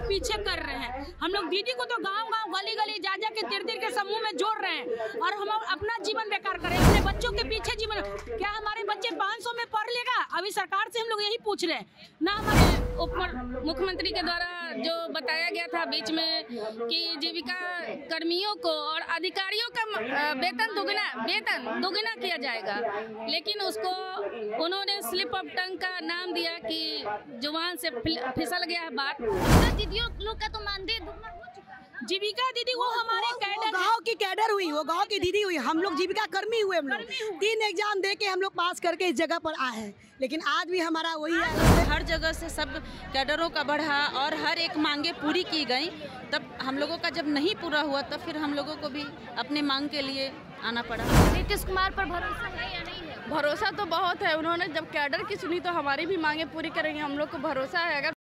पीछे कर रहे हैं। हम लोग दीदी को तो गांव-गांव, गली-गली जा के तिर-तिर के समूह में जोड़ रहे हैं और हम अपना जीवन बेकार कर रहे हैं, अपने बच्चों के पीछे जीवन। क्या हमारे बच्चे 500 में पढ़ लेगा? अभी सरकार से हम लोग यही पूछ रहे हैं ना। हमारे मुख्यमंत्री के द्वारा जो बताया गया था बीच में कि जीविका कर्मियों को और अधिकारियों का वेतन दोगुना किया जाएगा, लेकिन उसको उन्होंने स्लिप ऑफ टंग का नाम दिया कि जुबान से फिसल गया है बात। दीदियों लोग का तो मानदेय दुगना हो चुका है ना। जीविका दीदी वो हमारे कैडर, गाँव की कैडर हुई, वो गाँव की दीदी हुई। हम लोग जीविका कर्मी हुए। हम लोग 3 एग्जाम दे के हम लोग पास करके इस जगह पर आए हैं, लेकिन आज भी हमारा वही है। हर जगह से सब कैडरों का बढ़ा और हर एक मांगे पूरी की गई। तब हम लोगों का जब नहीं पूरा हुआ तब फिर हम लोगों को भी अपने मांग के लिए आना पड़ा। नीतीश कुमार पर भरोसा है या नहीं है? भरोसा तो बहुत है। उन्होंने जब कैडर की सुनी तो हमारी भी मांगे पूरी करेंगे, हम लोग को भरोसा है। अगर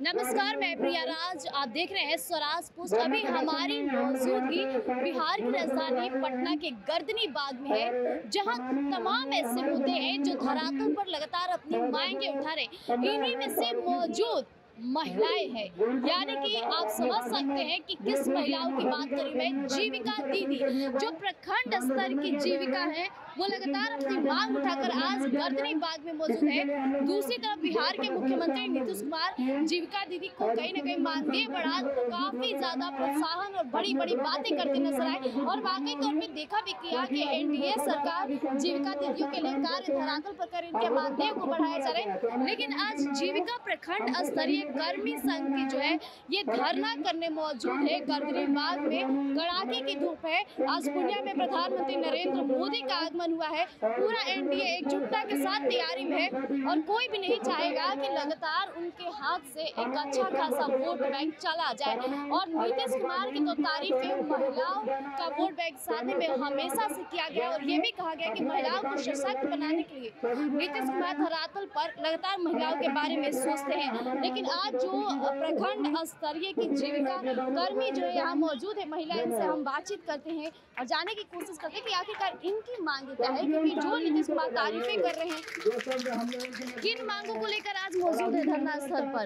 नमस्कार, मैं प्रिया राज, आप देख रहे हैं स्वराज पोस्ट। अभी हमारी मौजूदगी बिहार की राजधानी पटना के गर्दनी बाग में है, जहां तमाम ऐसे मुद्दे हैं जो धरातल पर लगातार अपनी मांगे उठा रहे। इन्हीं में से मौजूद महिलाएं हैं, यानी कि आप समझ सकते हैं कि किस महिलाओं की बात करी मैं। जीविका दीदी जो प्रखंड स्तर की जीविका है, वो लगातार अपनी मांग उठाकर आज गर्दनी बाग में मौजूद है। दूसरी तरफ बिहार के मुख्यमंत्री नीतीश कुमार जीविका दीदी को कहीं न कहीं मानदेय बढ़ा काफी ज्यादा प्रोत्साहन और बड़ी बड़ी बातें करते नजर आए, और वाकई तौर पे देखा भी किया कि एनडीए सरकार जीविका दीदियों के लिए कार्य धरातल पर कर इनके मानदेय को बढ़ाया जा रहा है। लेकिन आज जीविका प्रखंड स्तरीय कर्मी संघ की जो है ये धरना करने मौजूद है गर्दनी बाग में। कड़ाके की धूप है। आज पूर्णिया में प्रधानमंत्री नरेंद्र मोदी का आगमन हुआ है। पूरा एनडीए एकजुटता के साथ तैयारी में है और कोई भी नहीं चाहेगा कि लगातार उनके हाथ से एक अच्छा खासा वोट बैंक चला जाए। और नीतीश कुमार की तो तारीफें महिलाओं का वोट बैंक साधने में हमेशा से किया गया, और ये भी कहा गया कि महिलाओं को सशक्त बनाने के लिए नीतीश कुमार धरातल पर लगातार महिलाओं के बारे में सोचते हैं। लेकिन आज जो प्रखंड स्तरीय की जीविका कर्मी जो है यहाँ मौजूद है महिला, इनसे हम बातचीत करते हैं और जानने की कोशिश करते हैं कि आखिरकार इनकी मांग क्या है, क्योंकि जो नीतीश कुमार तारीफें कर रहे हैं। किन मांगों को लेकर आज मौजूद है धरना स्थल पर?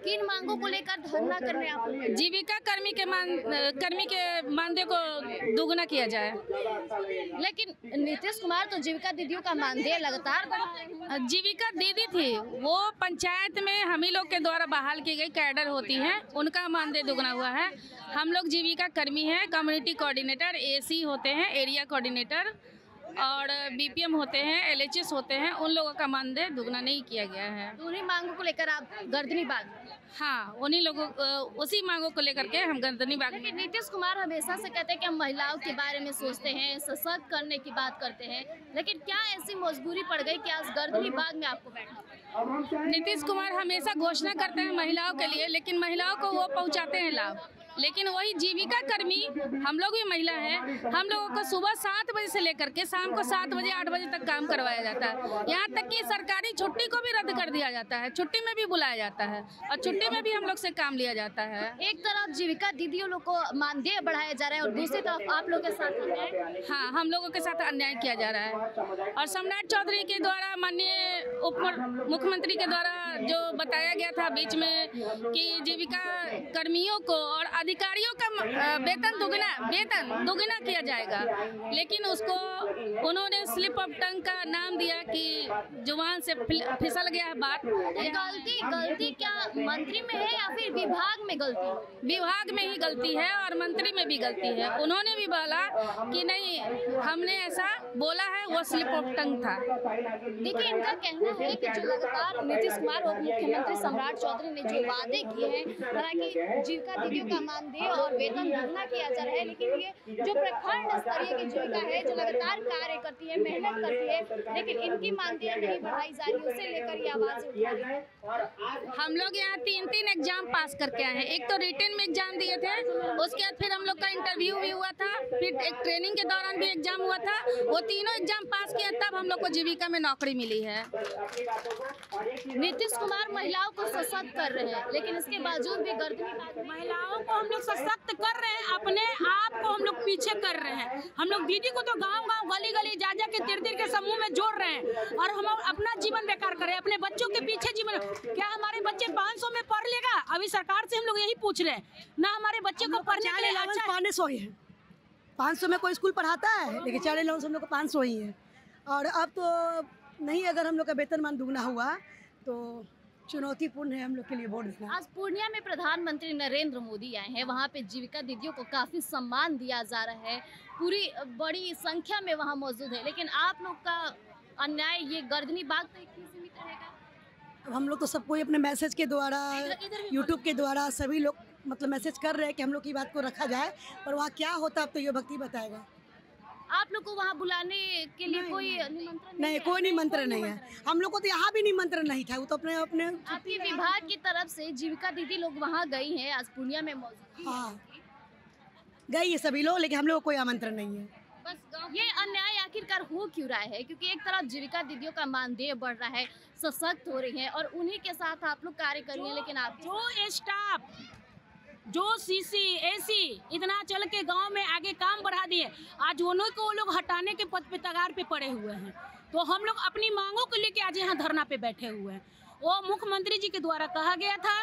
किन मांगों को लेकर धरना करने आप? जीविका कर्मी के मानदेय को दोगुना किया जाए। लेकिन नीतीश कुमार तो जीविका दीदियों का मानदेय लगातार बढ़ा रहे हैं। जीविका दीदी थी वो पंचायत में हम ही लोग के द्वारा बहाल की गई कैडर होती हैं, उनका मानदेय दोगुना हुआ है। हम लोग जीविका कर्मी हैं, कम्युनिटी कोऑर्डिनेटर, एसी होते हैं, एरिया कोऑर्डिनेटर, और बीपीएम होते हैं, एलएचएस होते हैं, उन लोगों का मानदेय दोगुना नहीं किया गया है। उन्हीं मांगों को लेकर आप गर्दनी बाग? हाँ, उन्हीं लोगों उसी मांगों को लेकर के हम गर्दनी बाग। लेकिन नीतीश कुमार हमेशा से कहते हैं कि हम महिलाओं के बारे में सोचते हैं, सशक्त करने की बात करते हैं, लेकिन क्या ऐसी मजबूरी पड़ गई कि आज गर्दनी बाग में आपको बैठना? नीतीश कुमार हमेशा घोषणा करते हैं महिलाओं के लिए, लेकिन महिलाओं को वो पहुंचाते हैं लाभ। लेकिन वही जीविका कर्मी, हम लोग भी महिला हैं, हम लोगों को सुबह 7 बजे से लेकर के शाम को 7 बजे 8 बजे तक काम करवाया जाता है। यहाँ तक कि सरकारी छुट्टी को भी रद्द कर दिया जाता है, छुट्टी में भी बुलाया जाता है और छुट्टी में भी हम लोग से काम लिया जाता है। एक तरफ जीविका दीदियों लोग को मानदेय बढ़ाया जा रहा है और दूसरी तरफ आप लोग के साथ अन्याय। हाँ, हम लोगों के साथ अन्याय किया जा रहा है। और सम्राट चौधरी के द्वारा, माननीय उप मुख्यमंत्री के द्वारा जो बताया गया था बीच में कि जीविका कर्मियों को और अधिकारियों का वेतन दोगुना किया जाएगा, लेकिन उसको उन्होंने स्लिप ऑफ टंग का नाम दिया कि जुबान से फिसल गया है बात। गलती क्या मंत्री में है या फिर विभाग में गलती? विभाग में ही गलती है और मंत्री में भी गलती है। उन्होंने भी बोला कि नहीं, हमने ऐसा बोला है, वो स्लिप ऑफ टंग था। देखिए, इनका कहना है कि जो लगातार नीतीश कुमार और मुख्यमंत्री सम्राट चौधरी ने जो वादे किए हैं, हालांकि जीविका दीदियों का मानदेय और वेतन दोगुना किया जा रहा है, लेकिन ये जो प्रखंड स्तरीय की जीविका है जो लगातार कार्य करती है, मेहनत करती है, लेकिन इनकी मानदेय नहीं बढ़ाई जा रही, उसे लेकर ये आवाज उठा रही है। हम लोग यहाँ 3 एग्जाम पास करके आए हैं। एक तो रिटन में एग्जाम दिए थे, उसके बाद फिर हम लोग का इंटरव्यू भी हुआ था, फिर एक ट्रेनिंग के दौरान भी एग्जाम हुआ था। वो तीनों एग्जाम पास किए, तब हम लोग को जीविका में नौकरी मिली है। नीतीश कुमार महिलाओं को सशक्त कर रहे हैं, लेकिन इसके बावजूद भी गर्दनी बाग महिलाओं को हम लोग सशक्त कर रहे हैं, अपने आप को हम लोग पीछे कर रहे हैं। हम लोग दीदी को तो गांव-गांव, गली-गली, जा के तिर के समूह में जोड़ रहे हैं और हम अपना जीवन बेकार कर रहे हैं, अपने बच्चों के पीछे जीवन। क्या हमारे बच्चे 500 में पढ़ लेगा? अभी सरकार से हम लोग यही पूछ रहे हैं ना, हमारे बच्चे को पढ़ने के लिए अच्छा 500 ही है। 500 में कोई स्कूल पढ़ाता है, लेकिन 4 हम लोग को 500 ही है। और अब तो नहीं, अगर हम लोग का वेतनमान दुगना हुआ तो चुनौतीपूर्ण है हम लोग के लिए वोट देना। आज पूर्णिया में प्रधानमंत्री नरेंद्र मोदी आए हैं, वहाँ पे जीविका दीदियों को काफ़ी सम्मान दिया जा रहा है, पूरी बड़ी संख्या में वहाँ मौजूद है। लेकिन आप लोग का अन्याय ये गर्दनी बाग तक ही सीमित रहेगा? अब हम लोग तो सबको अपने मैसेज के द्वारा, यूट्यूब के द्वारा सभी लोग मतलब मैसेज कर रहे हैं कि हम लोग की बात को रखा जाए, पर वहाँ क्या होता अब तो ये भक्ति बताएगा। आप लोग को वहाँ बुलाने के लिए कोई निमंत्रण नहीं, कोई निमंत्रण नहीं है। हम लोग को तो यहाँ भी निमंत्रण नहीं था, वो तो अपने आपके विभाग की तरफ से जीविका दीदी लोग वहाँ गई हैं, आज पूर्णिया में मौजूद। हाँ, गई है सभी लोग, लेकिन हम लोग को कोई आमंत्रण नहीं है। बस ये अन्याय आखिरकार हो क्यों रहा है? क्योंकि एक तरफ जीविका दीदियों का मानदेय बढ़ रहा है, सशक्त हो रही है और उन्हीं के साथ आप लोग कार्य कर रही हैं, लेकिन आप जो स्टाफ, जो सीसी एसी इतना चल के गांव में आगे काम बढ़ा दिए, आज उन्हीं को वो लोग हटाने के पद पे तगार पे पड़े हुए हैं। तो हम लोग अपनी मांगों को लेके आज यहाँ धरना पे बैठे हुए हैं। वो मुख्यमंत्री जी के द्वारा कहा गया था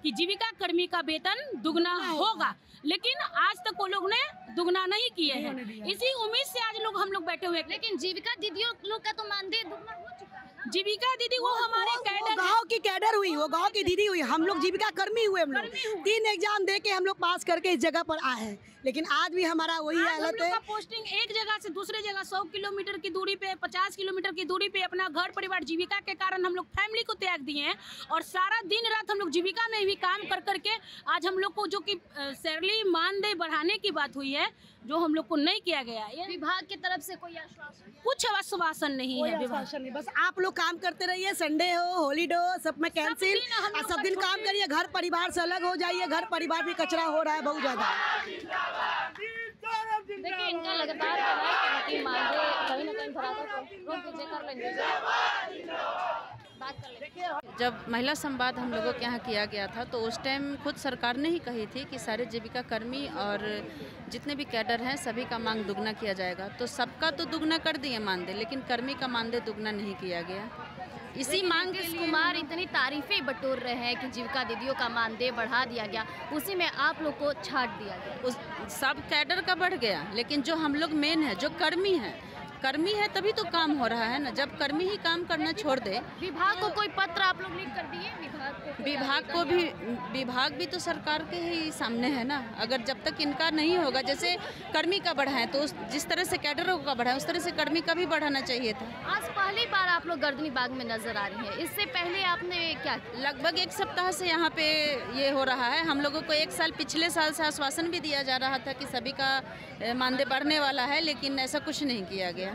कि जीविका कर्मी का वेतन दुगना होगा, लेकिन आज तक वो लोग ने दुगना नहीं किए हैं। इसी उम्मीद से आज लोग हम लोग बैठे हुए हैं। लेकिन जीविका दीदियों लोग का तो मानदेय दुगना हो चुका है ना? जीविका दीदी वो हमारे कैडर, गाँव की कैडर हुई, वो गाँव की दीदी हुई, हम लोग जीविका कर्मी हुए। हम लोग 3 एग्जाम दे के हम लोग पास करके इस जगह पर आए हैं, लेकिन आज भी हमारा वही हालत है। पोस्टिंग एक जगह से दूसरे जगह 100 किलोमीटर की दूरी पे, 50 किलोमीटर की दूरी पे अपना घर परिवार जीविका के कारण हम लोग फैमिली को त्याग दिए हैं और सारा दिन रात हम लोग जीविका में भी काम कर करके आज हम लोग को जो कि सैलरी मानदेय बढ़ाने की बात हुई है, जो हम लोग को नहीं किया गया है। विभाग की तरफ से कोई आश्वासन? कुछ आश्वासन नहीं है विभाग। नहीं, बस आप लोग काम करते रहिए, संडे हो, हॉलीडे हो, सब में कैंसिल, सब दिन काम करिए, घर परिवार से अलग हो जाइए। घर परिवार भी कचरा हो रहा है बहुत ज्यादा। देखिए, इनका लगातार कहना है कि मानदेय कहीं ना कहीं धरातल रोक दीजिए, कर लेंगे, बात कर लेंगे। जब महिला संवाद हम लोगों के यहाँ किया गया था तो उस टाइम खुद सरकार ने ही कही थी कि सारे जीविका कर्मी और जितने भी कैडर हैं सभी का मांग दुगना किया जाएगा। तो सबका तो दुगना कर दिए मानदेय, लेकिन कर्मी का मानदेय दुगना नहीं किया गया। इसी मांग के लिए कुमार इतनी तारीफें बटोर रहे हैं कि जीविका दीदियों का मानदेय बढ़ा दिया गया, उसी में आप लोग को छाट दिया गया। उस सब कैडर का बढ़ गया, लेकिन जो हम लोग मेन है, जो कर्मी है तभी तो काम हो रहा है ना। जब कर्मी ही काम करना छोड़ दे। विभाग को कोई पत्र आप लोग लिख कर दिए? विभाग भी तो सरकार के ही सामने है ना। अगर जब तक इनका नहीं होगा, जैसे कर्मी का बढ़ा है तो जिस तरह से कैडरों का बढ़ा है उस तरह से कर्मी का भी बढ़ाना चाहिए था। आज पहली बार आप लोग गर्दनी बाग में नजर आ रही हैं, इससे पहले आपने क्या? लगभग 1 सप्ताह से यहाँ पे ये हो रहा है। हम लोगों को 1 साल पिछले साल से आश्वासन भी दिया जा रहा था कि सभी का मानदेय बढ़ने वाला है, लेकिन ऐसा कुछ नहीं किया गया।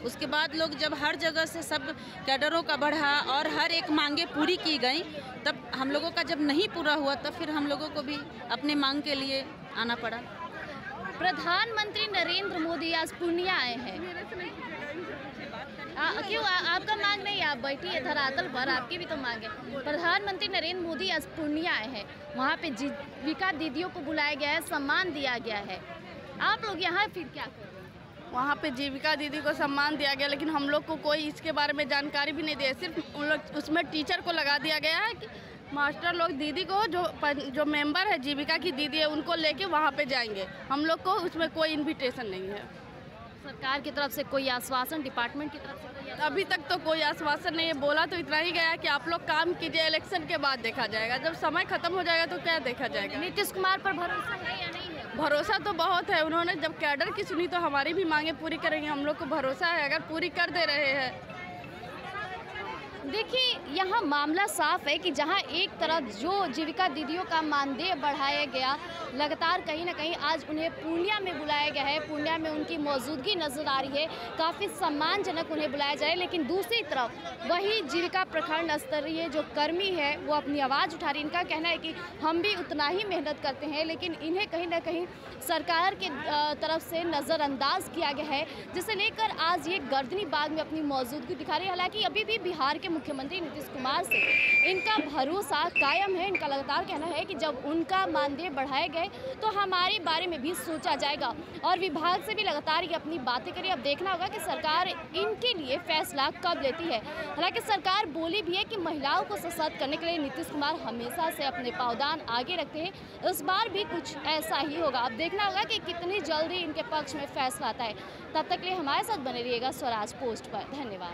उसके बाद लोग जब हर जगह से सब कैडरों का बढ़ा और हर एक मांगे पूरी की गई, तब हम लोगों का जब नहीं पूरा हुआ तब फिर हम लोगों को भी अपने मांग के लिए आना पड़ा। प्रधानमंत्री नरेंद्र मोदी आज पूर्णिया आए हैं। क्यों आपका मांग नहीं? आप बैठिए धरातल पर, आपकी भी तो मांग है। प्रधानमंत्री नरेंद्र मोदी आज पूर्णिया आए हैं, वहाँ पे जीविका दीदियों को बुलाया गया है, सम्मान दिया गया है। आप लोग यहाँ फिर क्या कर? वहाँ पे जीविका दीदी को सम्मान दिया गया, लेकिन हम लोग को कोई इसके बारे में जानकारी भी नहीं दी। सिर्फ उन लोग उसमें टीचर को लगा दिया गया है कि मास्टर लोग दीदी को जो मेंबर है जीविका की दीदी है उनको लेके वहाँ पे जाएंगे। हम लोग को उसमें कोई इन्विटेशन नहीं है। सरकार की तरफ से कोई आश्वासन, डिपार्टमेंट की तरफ से कोई आश्वासन? अभी तक तो कोई आश्वासन नहीं है। बोला तो इतना ही गया कि आप लोग काम कीजिए, इलेक्शन के बाद देखा जाएगा। जब समय खत्म हो जाएगा तो क्या देखा जाएगा। नीतीश कुमार पर भरोसा है या नहीं है? भरोसा तो बहुत है। उन्होंने जब कैडर की सुनी तो हमारी भी मांगे पूरी करेंगे। हम लोग को भरोसा है, अगर पूरी कर दे रहे हैं। देखिए, यहाँ मामला साफ है कि जहाँ एक तरफ जो जीविका दीदियों का मानदेय बढ़ाया गया, लगातार कहीं ना कहीं आज उन्हें पूर्णिया में बुलाया गया है, पूर्णिया में उनकी मौजूदगी नजर आ रही है, काफ़ी सम्मानजनक उन्हें बुलाया जाए। लेकिन दूसरी तरफ वही जीविका प्रखंड स्तरीय जो कर्मी है वो अपनी आवाज़ उठा रही। इनका कहना है कि हम भी उतना ही मेहनत करते हैं, लेकिन इन्हें कहीं ना कहीं सरकार के तरफ से नज़रअंदाज किया गया है, जिसे लेकर आज ये गर्दनी बाग में अपनी मौजूदगी दिखा रही है। हालांकि अभी भी बिहार के मुख्यमंत्री नीतीश कुमार से इनका भरोसा कायम है। इनका लगातार कहना है कि जब उनका मानदेय बढ़ाए गए तो हमारे बारे में भी सोचा जाएगा और विभाग से भी लगातार ये अपनी बातें करें। अब देखना होगा कि सरकार इनके लिए फैसला कब लेती है। हालांकि सरकार बोली भी है कि महिलाओं को सशक्त करने के लिए नीतीश कुमार हमेशा से अपने पावदान आगे रखते हैं। इस बार भी कुछ ऐसा ही होगा। अब देखना होगा कि कितनी जल्दी इनके पक्ष में फैसला आता है। तब तक के लिए हमारे साथ बने रहिएगा स्वराज पोस्ट पर। धन्यवाद।